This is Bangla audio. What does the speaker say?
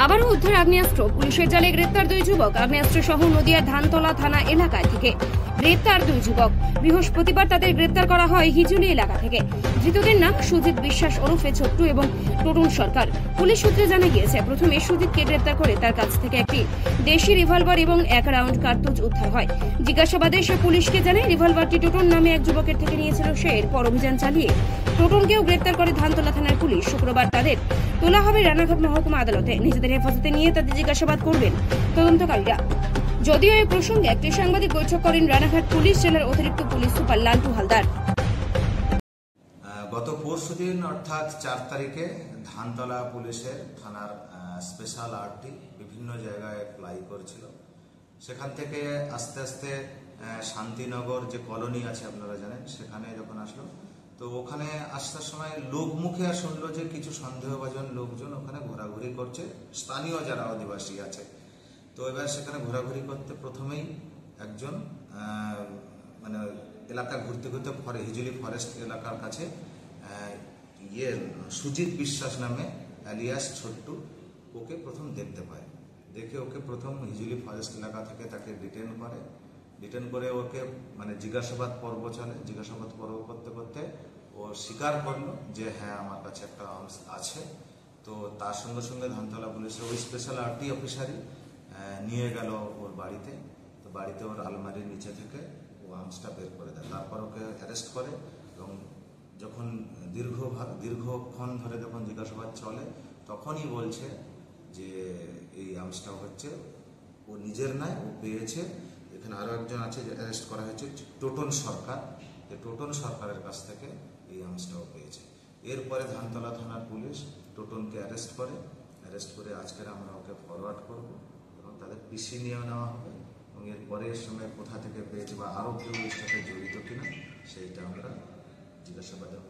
আবারও উদ্ধার আগ্নেয়াস্ত্র, পুলিশের জালে গ্রেপ্তার 2 যুবক। আগ্নেয়াস্ত্র সহ নদিয়ার ধানতলা থানা এলাকা থেকে গ্রেপ্তার 2 যুবক। বৃহস্পতিবার তাদের গ্রেপ্তার করা হয় হিজুলি এলাকা থেকে। ধৃতদের নাম সুজিত বিশ্বাস ওরফে ছোট্টু এবং টোটন সরকার। পুলিশ সূত্রে জানা গিয়েছে, প্রথমে সুজিতকে গ্রেপ্তার করে তার কাছ থেকে একটি দেশি রিভলভার এবং 1 রাউন্ড কার্তুজ উদ্ধার হয়। জিজ্ঞাসাবাদে সে পুলিশকে জানায় রিভলভারটি টোটন নামে এক যুবকের থেকে নিয়েছিল সে। এরপর অভিযান চালিয়ে টোটনকেও গ্রেপ্তার করে ধানতলা থানার পুলিশ। শুক্রবার তাদের তোলা হবে রানাঘাট মহকুমা আদালতে। নিজেদের হেফাজতে নিয়ে তাদের জিজ্ঞাসাবাদ করবেন তদন্তকারীরা। যদিও এই প্রসঙ্গে একটি সাংবাদিক বৈঠক করেন রানাঘাট পুলিশ জেলার অতিরিক্ত পুলিশ সুপার লালটু হালদার। গত পরশুদিন অর্থাৎ 4 তারিখে ধানতলা পুলিশের থানার স্পেশাল আর্টটি বিভিন্ন জায়গায় ফ্লাই করেছিল। সেখান থেকে আস্তে আস্তে শান্তিনগর যে কলোনি আছে আপনারা জানেন, সেখানে যখন আসলো, তো ওখানে আসার সময় লোকমুখে শুনলো যে কিছু সন্দেহভাজন লোকজন ওখানে ঘোরাঘুরি করছে, স্থানীয় যারা আদিবাসী আছে। তো এবার সেখানে ঘোরাঘুরি করতে প্রথমেই একজন মানে এলাকা ঘুরতে ঘুরতে হিজুলি ফরেস্ট এলাকার কাছে সুজিত বিশ্বাস নামে অ্যালিয়াস ছোট্টু ওকে প্রথম দেখতে পায়। দেখে ওকে প্রথম হিজুলি ফরেস্ট এলাকা থেকে তাকে ডিটেন করে ওকে মানে জিজ্ঞাসাবাদ পর্ব চলে। জিজ্ঞাসাবাদ পর্ব করতে করতে ও স্বীকার করলো যে হ্যাঁ আমার কাছে একটা আর্মস আছে। তো তার সঙ্গে সঙ্গে ধানতলা পুলিশের ওই স্পেশাল আর্টি অফিসারই নিয়ে গেল ওর বাড়িতে। তো বাড়িতে ওর আলমারির নিচে থেকে ও আর্মসটা বের করে দেয়। তারপর ওকে অ্যারেস্ট করে এবং যখন দীর্ঘক্ষণ ধরে যখন জিজ্ঞাসাবাদ চলে, তখনই বলছে যে এই আর্মসটা হচ্ছে ও নিজের নয়, ও পেয়েছে। এখানে আরো একজন আছে যে অ্যারেস্ট করা হয়েছে, টোটন সরকার। টোটন সরকারের কাছ থেকে এই আর্মসটাও পেয়েছে। এরপরে ধানতলা থানার পুলিশ টোটনকে অ্যারেস্ট করে আজকের আমরা ওকে ফরওয়ার্ড করব এবং তাদের পিসি নিয়ে নেওয়া হবে এবং এর পরের সময় কোথা থেকে পেয়েছে বা আরও কেউ এর সাথে জড়িত কিনা সেইটা আমরা জিজ্ঞাসাবাদের